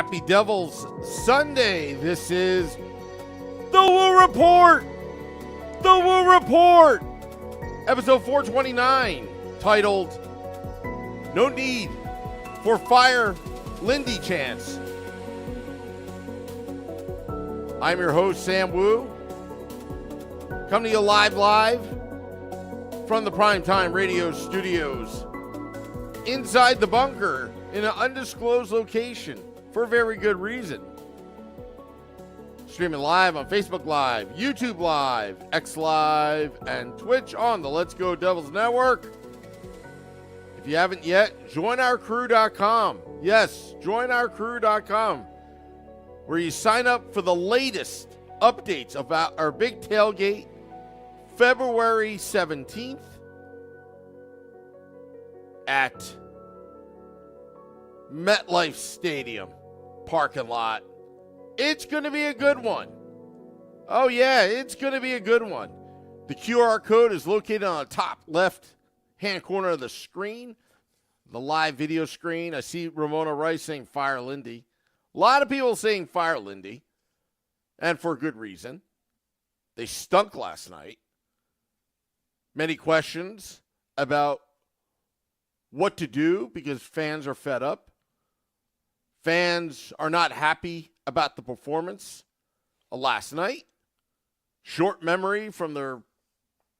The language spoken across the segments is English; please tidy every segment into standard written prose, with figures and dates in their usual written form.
Happy Devil's Sunday. This is The Woo Report. The Woo Report. Episode 429, titled No Need for Fire Lindy Chants. I'm your host, Sam Woo. Coming to you live from the Primetime Radio Studios inside the bunker in an undisclosed location for a very good reason. Streaming live on Facebook Live, YouTube Live, X Live, and Twitch on the Let's Go Devils Network. If you haven't yet, joinourcrew.com. Yes, joinourcrew.com, where you sign up for the latest updates about our big tailgate, February 17th at MetLife Stadium parking lot. It's going to be a good one. Oh, yeah, it's going to be a good one. The QR code is located on the top left-hand corner of the screen, the live video screen. I see Ramona Rice saying Fire Lindy. A lot of people saying Fire Lindy, and for good reason. They stunk last night. Many questions about what to do because fans are fed up. Fans are not happy about the performance of last night. Short memory from their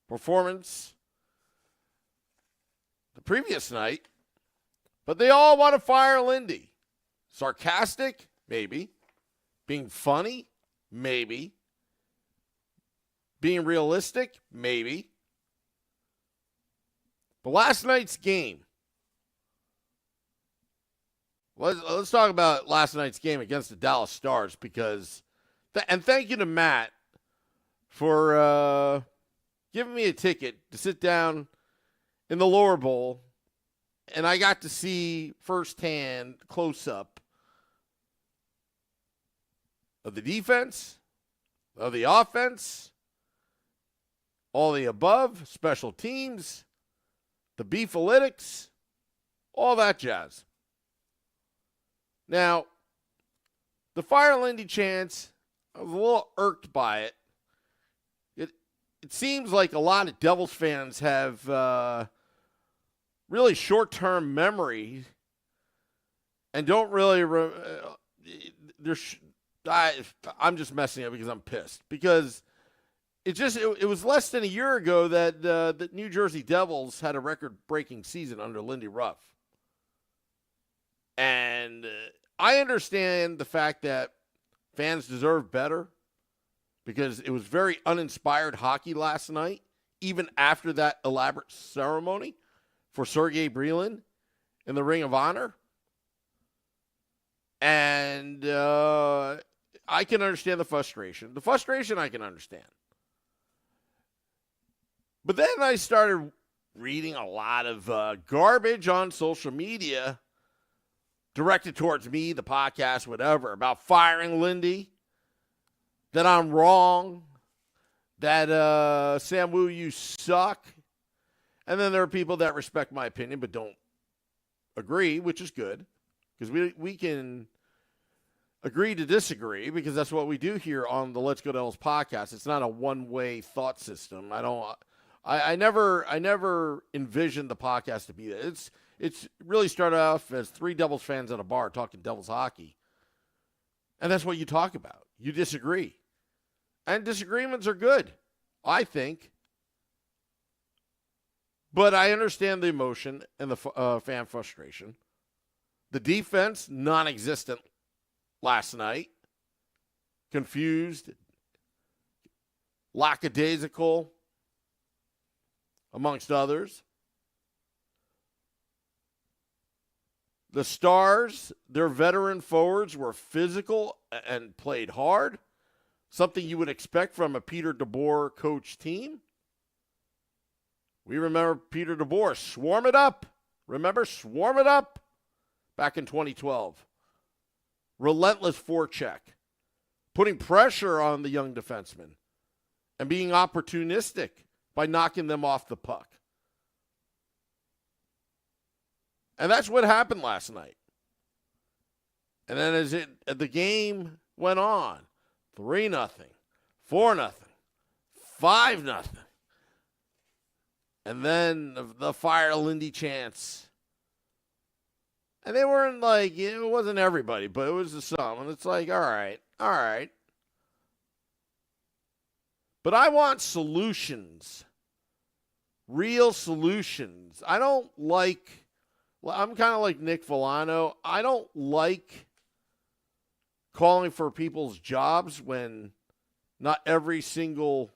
performance the previous night. But they all want to fire Lindy. Sarcastic? Maybe. Being funny? Maybe. Being realistic? Maybe. But last night's game. Let's talk about last night's game against the Dallas Stars because, and thank you to Matt for giving me a ticket to sit down in the lower bowl, and I got to see firsthand close-up of the defense, of the offense, all the above, special teams, the beefalytics, all that jazz. Now, the Fire Lindy chants, I was a little irked by it. It seems like a lot of Devils fans have really short-term memory and don't really I'm just messing up because I'm pissed. Because it was less than a year ago that the New Jersey Devils had a record-breaking season under Lindy Ruff. And I understand the fact that fans deserve better because it was very uninspired hockey last night, even after that elaborate ceremony for Sergei Brylin in the Ring of Honor. And I can understand the frustration. The frustration I can understand. But then I started reading a lot of garbage on social media directed towards me, the podcast, whatever, about firing Lindy, that I'm wrong, that Sam Woo, you suck. And then there are people that respect my opinion but don't agree, which is good, because we can agree to disagree, because that's what we do here on the Let's Go Devils podcast. It's not a one-way thought system. I never envisioned the podcast to be that. It's really started off as three Devils fans at a bar talking Devils hockey. And that's what you talk about. You disagree. And disagreements are good, I think. But I understand the emotion and the fan frustration. The defense, non-existent last night. Confused. Lackadaisical, amongst others. The Stars, their veteran forwards were physical and played hard, something you would expect from a Peter DeBoer coach team. We remember Peter DeBoer, swarm it up. Remember, swarm it up back in 2012. Relentless forecheck, putting pressure on the young defensemen and being opportunistic by knocking them off the puck. And that's what happened last night. And then as the game went on, 3-0, 4-0, 5-0. And then the fire Lindy Chants. And they weren't like, it wasn't everybody, but it was some. And it's like, all right. But I want solutions, real solutions. I don't like, I'm kind of like Nick Villano. I don't like calling for people's jobs when not every single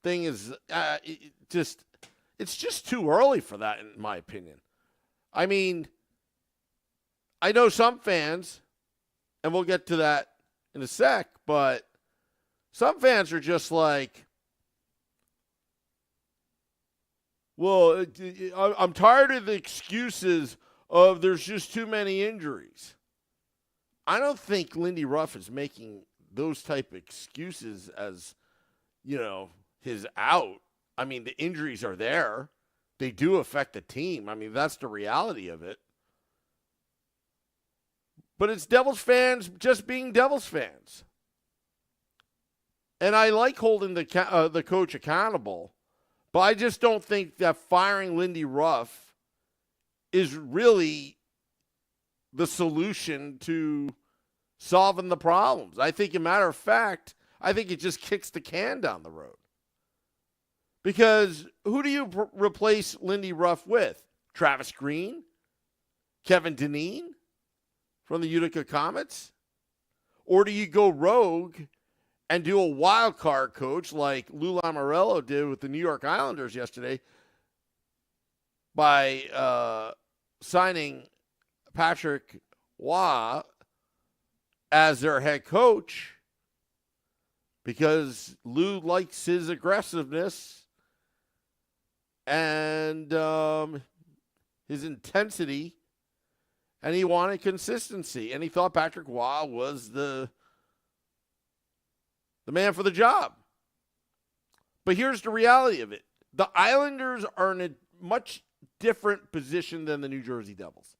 thing is it's just too early for that, in my opinion. I mean, I know some fans, and we'll get to that in a sec, but some fans are just like, well, I'm tired of the excuses of there's just too many injuries. I don't think Lindy Ruff is making those type of excuses as, his out. I mean, the injuries are there. They do affect the team. I mean, that's the reality of it. But it's Devils fans just being Devils fans. And I like holding the coach accountable, but I just don't think that firing Lindy Ruff is really the solution to solving the problems. I think, as a matter of fact, I think it just kicks the can down the road. Because who do you replace Lindy Ruff with? Travis Green? Kevin Dineen from the Utica Comets? Or do you go rogue and do a wild card coach like Lou Lamoriello did with the New York Islanders yesterday by signing Patrick Waugh as their head coach because Lou likes his aggressiveness and his intensity, and he wanted consistency, and he thought Patrick Waugh was the man for the job. But here's the reality of it. The Islanders are in a much different position than the New Jersey Devils.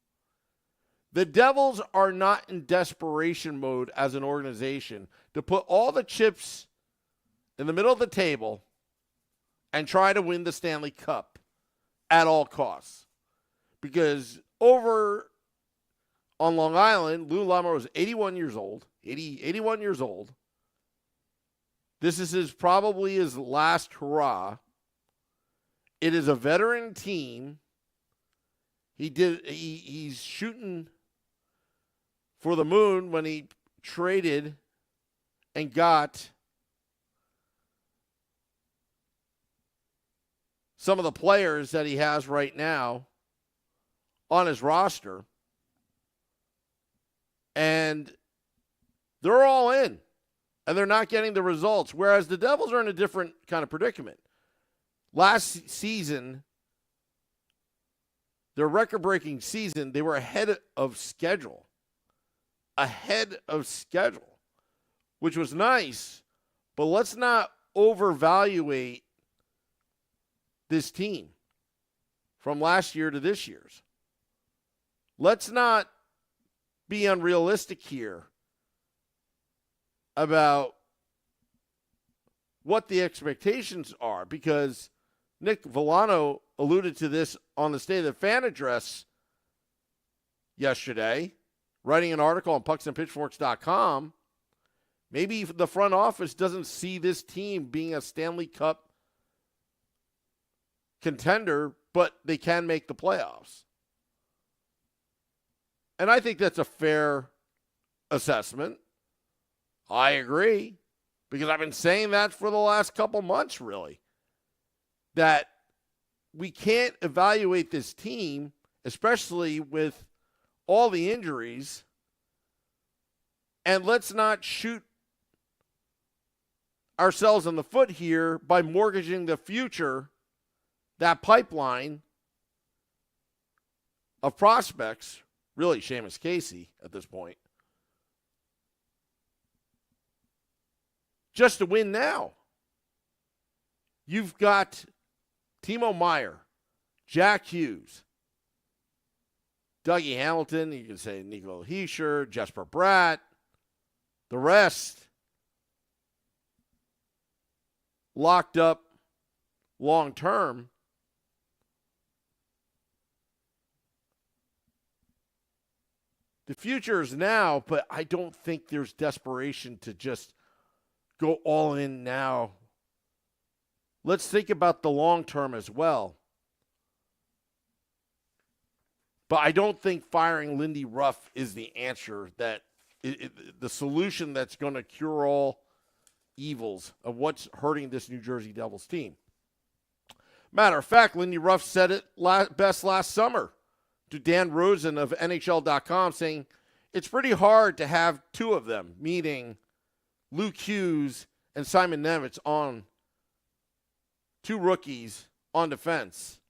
The Devils are not in desperation mode as an organization to put all the chips in the middle of the table and try to win the Stanley Cup at all costs. Because over on Long Island, Lou Lamoriello was 81 years old. 81 years old. This is probably his last hurrah. It is a veteran team. He's shooting for the moon when he traded and got some of the players that he has right now on his roster. And they're all in. And they're not getting the results. Whereas the Devils are in a different kind of predicament. Last season, their record-breaking season, they were ahead of schedule. Which was nice. But let's not overvaluate this team from last year to this year's. Let's not be unrealistic here about what the expectations are, because Nick Villano alluded to this on the State of the Fan address yesterday, writing an article on pucksandpitchforks.com. Maybe the front office doesn't see this team being a Stanley Cup contender, but they can make the playoffs. And I think that's a fair assessment. I agree, because I've been saying that for the last couple months, really, that we can't evaluate this team, especially with all the injuries, and let's not shoot ourselves in the foot here by mortgaging the future, that pipeline of prospects, really Seamus Casey at this point, just to win now. You've got Timo Meier, Jack Hughes, Dougie Hamilton, you can say Nico Hischier, Jesper Bratt, the rest locked up long term. The future is now, but I don't think there's desperation to just go all in now. Let's think about the long term as well. But I don't think firing Lindy Ruff is the answer, the solution that's going to cure all evils of what's hurting this New Jersey Devils team. Matter of fact, Lindy Ruff said it best last summer to Dan Rosen of NHL.com, saying it's pretty hard to have two of them, meaning Luke Hughes and Simon Nemec, on two rookies on defense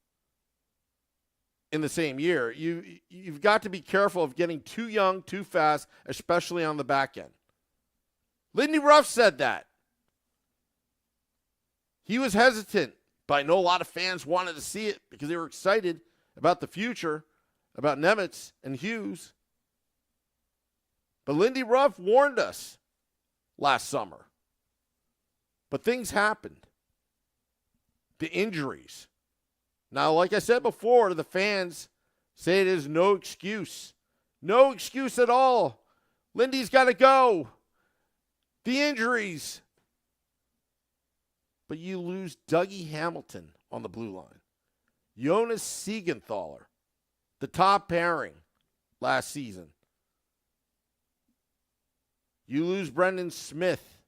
in the same year. You've got to be careful of getting too young, too fast, especially on the back end. Lindy Ruff said that. He was hesitant, but I know a lot of fans wanted to see it because they were excited about the future, about Nemec and Hughes. But Lindy Ruff warned us last summer. But things happened. The injuries. Now, like I said before, the fans say it is no excuse. No excuse at all. Lindy's got to go. The injuries. But you lose Dougie Hamilton on the blue line. Jonas Siegenthaler, the top pairing last season. You lose Brendan Smith.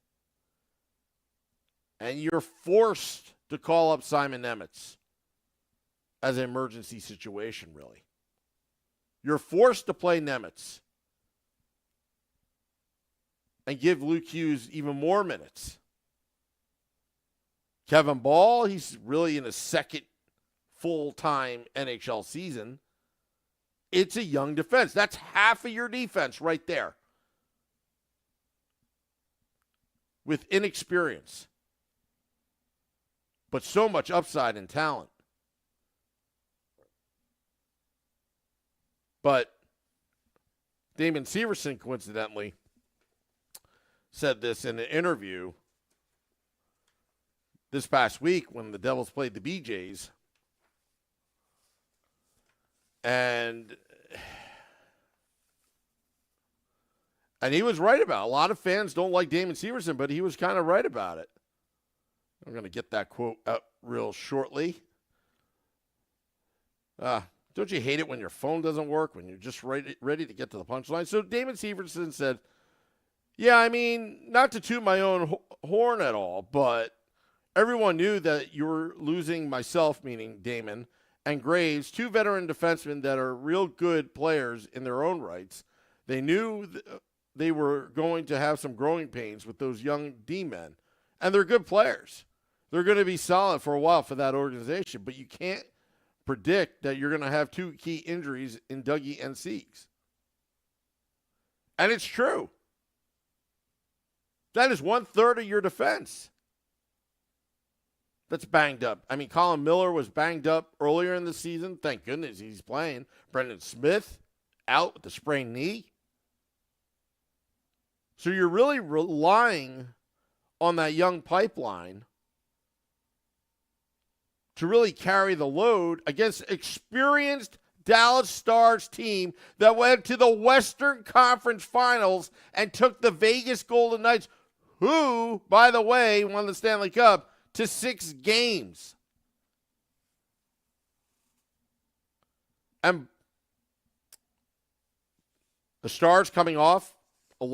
And you're forced to call up Simon Nemec as an emergency situation, really. You're forced to play Nemec and give Luke Hughes even more minutes. Kevin Ball, he's really in his second full-time NHL season. It's a young defense. That's half of your defense right there with inexperience, but so much upside and talent. But Damon Severson, coincidentally, said this in an interview this past week when the Devils played the BJs. And he was right about it. A lot of fans don't like Damon Severson, but he was kind of right about it. I'm going to get that quote out real shortly. Don't you hate it when your phone doesn't work, when you're just ready to get to the punchline? So Damon Severson said, yeah, I mean, not to toot my own horn at all, but everyone knew that you were losing myself, meaning Damon, and Graves, two veteran defensemen that are real good players in their own rights. They knew they were going to have some growing pains with those young D-men, and they're good players. They're going to be solid for a while for that organization, but you can't predict that you're going to have two key injuries in Dougie and Siegs. And it's true. That is 1/3 of your defense that's banged up. I mean, Colin Miller was banged up earlier in the season. Thank goodness he's playing. Brendan Smith out with a sprained knee. So you're really relying on that young pipeline to really carry the load against experienced Dallas Stars team that went to the Western Conference Finals and took the Vegas Golden Knights, who, by the way, won the Stanley Cup, to 6 games. And the Stars coming off a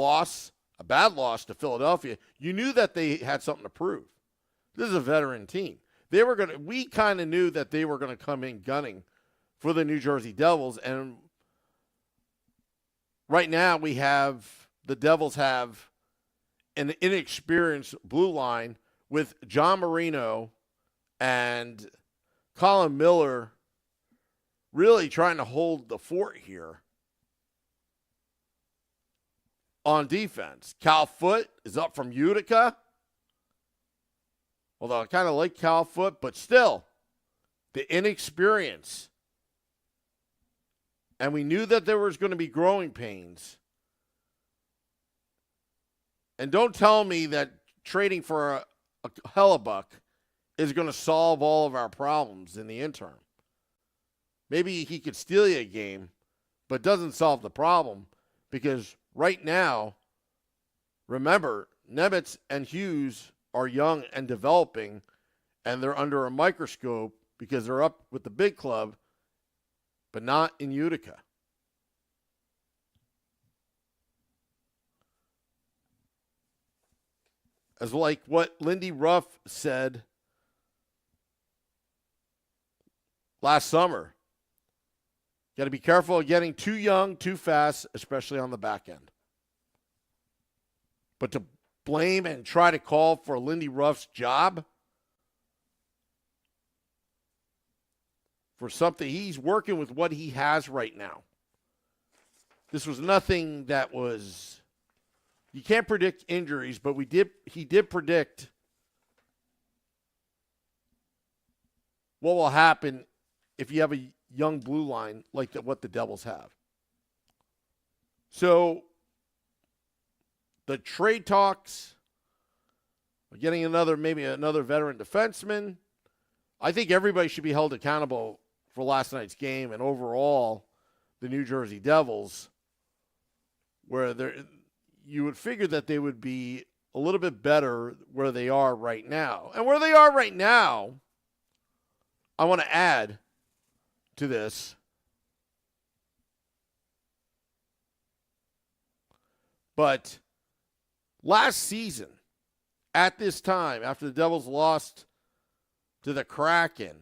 bad loss to Philadelphia, you knew that they had something to prove. This is a veteran team. We kind of knew that they were going to come in gunning for the New Jersey Devils, and right now the Devils have an inexperienced blue line with John Marino and Colin Miller really trying to hold the fort here on defense. Cal Foote is up from Utica. Although I kind of like Cal Foote, but still, the inexperience and we knew that there was going to be growing pains. And don't tell me that trading for a Hellebuck is going to solve all of our problems in the interim. Maybe he could steal you a game, but doesn't solve the problem, because right now, remember, Nemitz and Hughes are young and developing, and they're under a microscope because they're up with the big club, but not in Utica. As like what Lindy Ruff said last summer, got to be careful of getting too young, too fast, especially on the back end. But to blame and try to call for Lindy Ruff's job for something, he's working with what he has right now. This was nothing that was, you can't predict injuries, but he did predict what will happen if you have a young blue line like what the Devils have. So the trade talks, getting maybe another veteran defenseman. I think everybody should be held accountable for last night's game and overall the New Jersey Devils, where you would figure that they would be a little bit better where they are right now. And where they are right now, I want to add to this. But last season, at this time, after the Devils lost to the Kraken,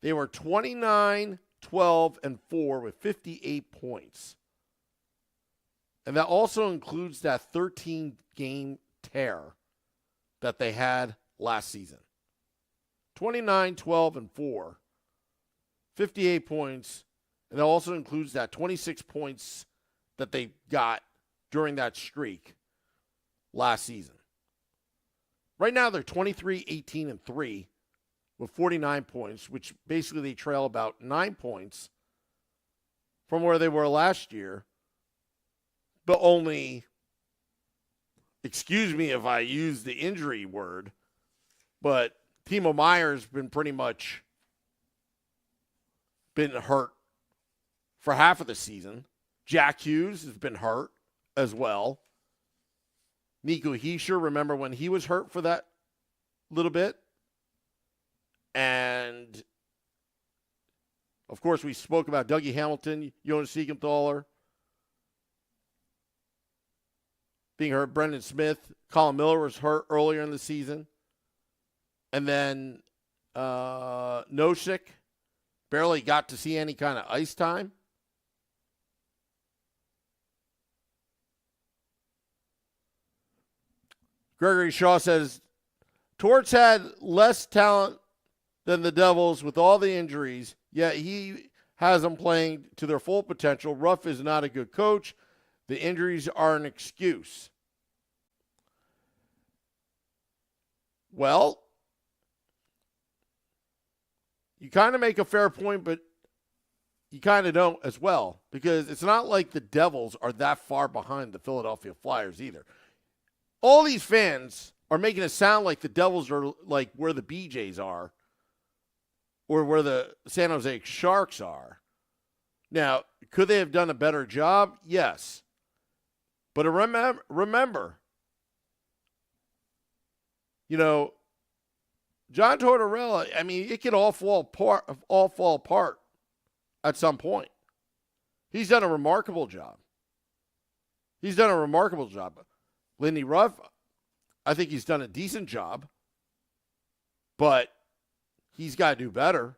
they were 29, 12, and 4 with 58 points. And that also includes that 13-game tear that they had last season. 29, 12, and 4, 58 points. And that also includes that 26 points that they got during that streak last season. Right now, they're 23, 18, and 3 with 49 points, which basically they trail about 9 points from where they were last year. But only, excuse me if I use the injury word, but Timo Meier's been pretty much been hurt for half of the season. Jack Hughes has been hurt as well. Nico Hischier, remember when he was hurt for that little bit? And, of course, we spoke about Dougie Hamilton, Jonas Siegenthaler being hurt. Brendan Smith, Colin Miller was hurt earlier in the season. And then Nosek barely got to see any kind of ice time. Gregory Shaw says, Torts had less talent than the Devils with all the injuries, yet he has them playing to their full potential. Ruff is not a good coach. The injuries are an excuse. Well, you kind of make a fair point, but you kind of don't as well, because it's not like the Devils are that far behind the Philadelphia Flyers either. All these fans are making it sound like the Devils are like where the BJs are or where the San Jose Sharks are. Now, could they have done a better job? Yes. But remember, John Tortorella, I mean, it could all fall apart at some point. He's done a remarkable job. Lindy Ruff, I think he's done a decent job, but he's got to do better.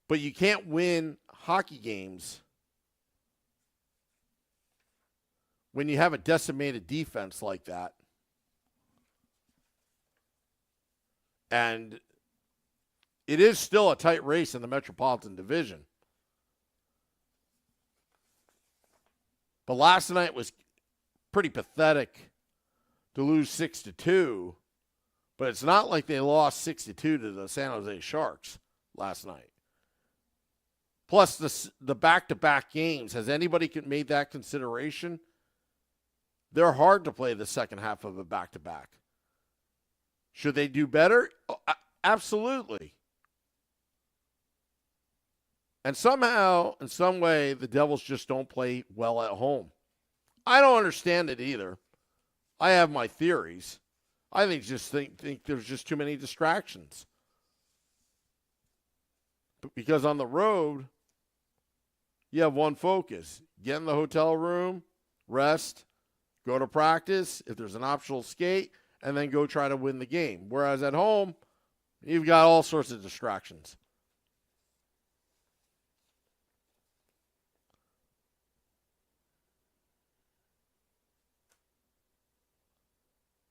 But you can't win hockey games when you have a decimated defense like that. And it is still a tight race in the Metropolitan Division. But last night was pretty pathetic to lose 6-2. But it's not like they lost 6-2 to the San Jose Sharks last night. Plus the back-to-back games. Has anybody made that consideration? They're hard to play the second half of a back-to-back. Should they do better? Oh, absolutely. And somehow, in some way, the Devils just don't play well at home. I don't understand it either. I have my theories. I think there's just too many distractions. Because on the road, you have one focus. Get in the hotel room, rest, go to practice, if there's an optional skate, and then go try to win the game. Whereas at home, you've got all sorts of distractions.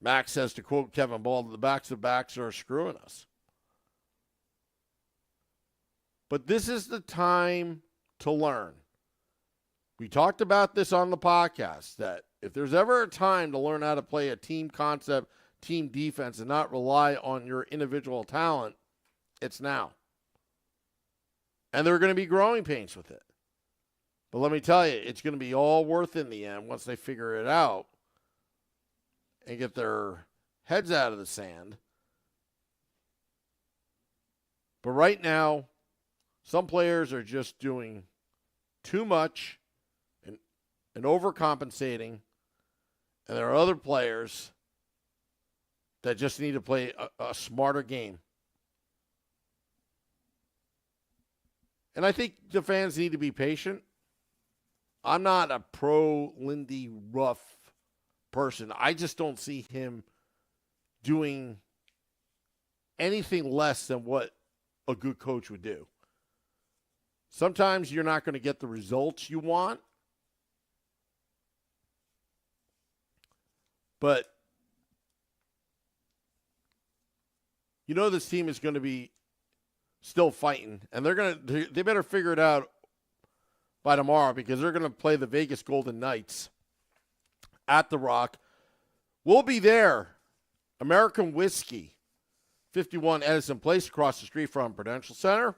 Max says, to quote Kevin Ball, the backs are screwing us. But this is the time to learn. We talked about this on the podcast, that if there's ever a time to learn how to play a team concept, team defense, and not rely on your individual talent, it's now. And there are going to be growing pains with it. But let me tell you, it's going to be all worth in the end once they figure it out and get their heads out of the sand. But right now, some players are just doing too much and overcompensating. And there are other players that just need to play a smarter game. And I think the fans need to be patient. I'm not a pro Lindy Ruff person. I just don't see him doing anything less than what a good coach would do. Sometimes you're not going to get the results you want, but you know this team is going to be still fighting, and they better figure it out by tomorrow, because they're going to play the Vegas Golden Knights at the Rock. We'll be there. American Whiskey, 51 Edison Place, across the street from Prudential Center.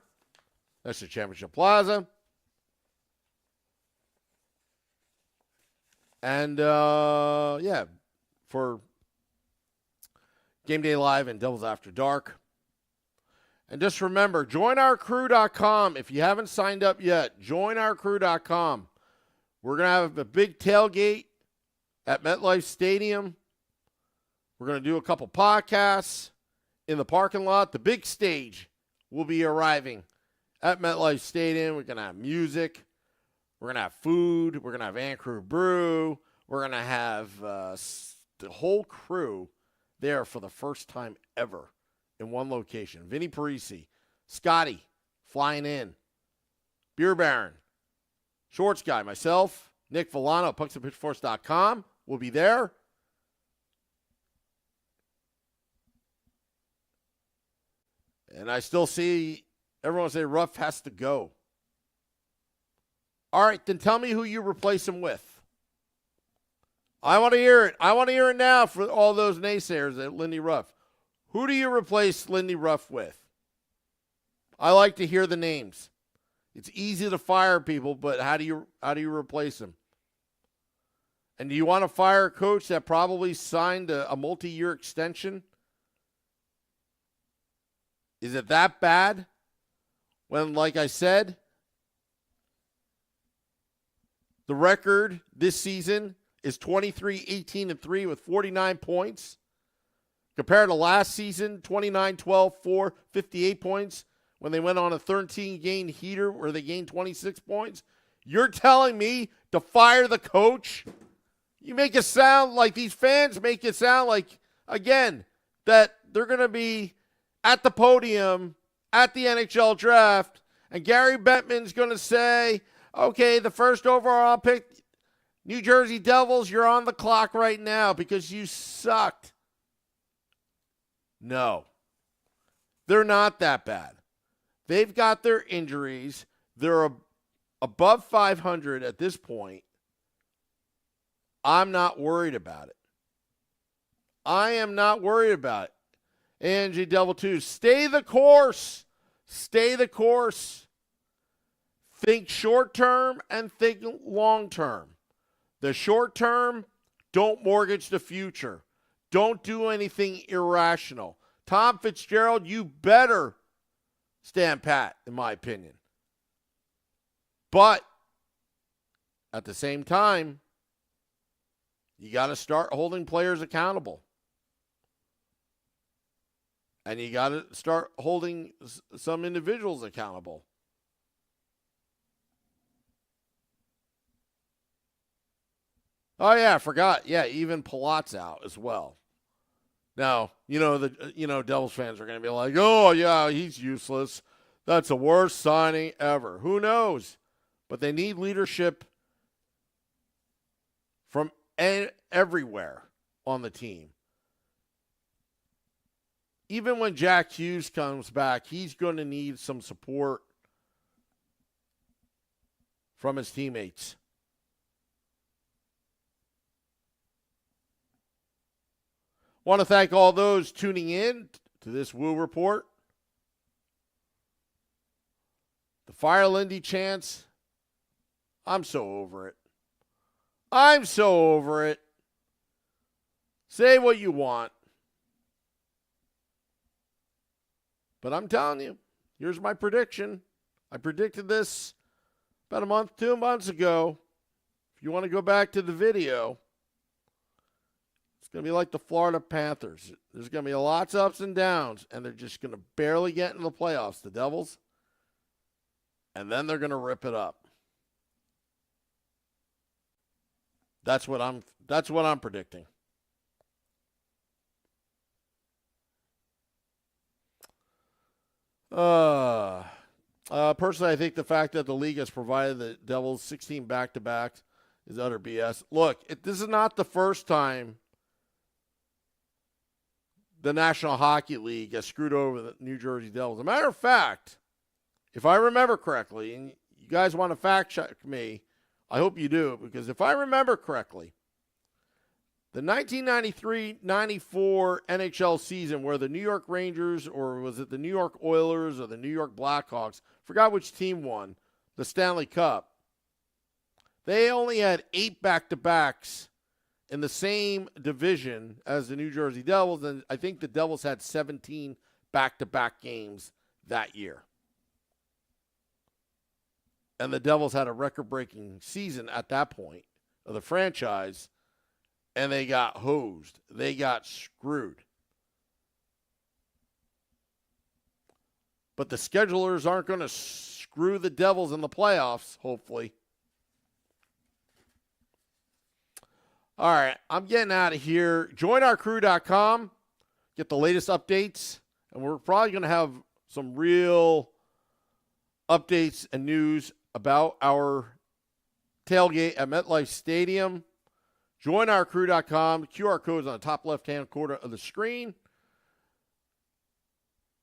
That's the Championship Plaza. And, for Game Day Live and Devils After Dark. And just remember, joinourcrew.com. If you haven't signed up yet, joinourcrew.com. We're going to have a big tailgate at MetLife Stadium. We're going to do a couple podcasts in the parking lot. The big stage will be arriving at MetLife Stadium. We're going to have music. We're going to have food. We're going to have Ann Crew Brew. We're going to have the whole crew there for the first time ever in one location. Vinny Parisi, Scotty flying in, Beer Baron, Shorts Guy, myself, Nick Villano, pucksandpitchforce.com. We'll be there. And I still see everyone say Ruff has to go. All right, then tell me who you replace him with. I want to hear it. I want to hear it now for all those naysayers at Lindy Ruff. Who do you replace Lindy Ruff with? I like to hear the names. It's easy to fire people, but how do you replace them? And do you want to fire a coach that probably signed a multi-year extension? Is it that bad? When, like I said, the record this season is 23-18-3 with 49 points. Compared to last season, 29-12-4, 58 points, when they went on a 13-game heater where they gained 26 points. You're telling me to fire the coach? You make it sound like, these fans make it sound like, again, that they're going to be at the podium at the NHL draft, and Gary Bettman's going to say, okay, the first overall pick, New Jersey Devils, you're on the clock right now because you sucked. No, they're not that bad. They've got their injuries. They're above 500 at this point. I'm not worried about it. I am not worried about it. Angie Devil 2, stay the course. Stay the course. Think short term and think long term. The short term, don't mortgage the future. Don't do anything irrational. Tom Fitzgerald, you better stand pat, in my opinion. But at the same time, you got to start holding players accountable. And you got to start holding some individuals accountable. Oh, yeah, I forgot. Yeah, even Palat's out as well. Now, Devils fans are going to be like, oh, yeah, he's useless. That's the worst signing ever. Who knows? But they need leadership from everywhere on the team. Even when Jack Hughes comes back, he's going to need some support from his teammates. Want to thank all those tuning in to this Woo Report. The Fire Lindy Chants. I'm so over it. I'm so over it. Say what you want. But I'm telling you, here's my prediction. I predicted this about 2 months ago. If you want to go back to the video, it's going to be like the Florida Panthers. There's going to be lots of ups and downs, and they're just going to barely get into the playoffs, the Devils. And then they're going to rip it up. That's what I'm predicting. Personally, I think the fact that the league has provided the Devils 16 back-to-backs is utter BS. Look, this is not the first time the National Hockey League has screwed over the New Jersey Devils. As a matter of fact, if I remember correctly, and you guys want to fact check me, I hope you do, because if I remember correctly, the 1993-94 NHL season where the New York Rangers, or was it the New York Oilers or the New York Blackhawks, forgot which team won, the Stanley Cup, they only had 8 back-to-backs in the same division as the New Jersey Devils, and I think the Devils had 17 back-to-back games that year. And the Devils had a record-breaking season at that point of the franchise, and they got hosed. They got screwed. But the schedulers aren't going to screw the Devils in the playoffs, hopefully. All right, I'm getting out of here. JoinOurCrew.com. Get the latest updates. And we're probably going to have some real updates and news about our tailgate at MetLife Stadium. JoinOurCrew.com. QR code is on the top left-hand corner of the screen.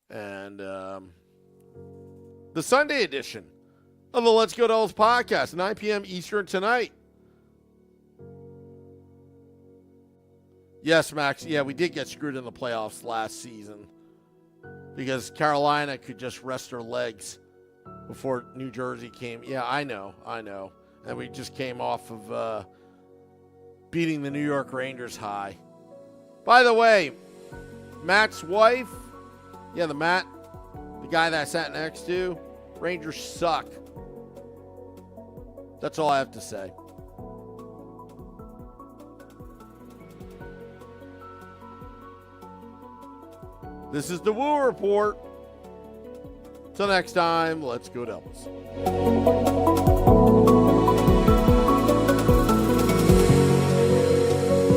And the Sunday edition of the Let's Go Devils podcast, 9 p.m. Eastern tonight. Yes, Max. Yeah, we did get screwed in the playoffs last season because Carolina could just rest their legs before New Jersey came. Yeah, I know. And we just came off of beating the New York Rangers high. By the way, Matt's wife, the guy that I sat next to, Rangers suck. That's all I have to say. This is the Woo Report. Till next time, let's go Devils.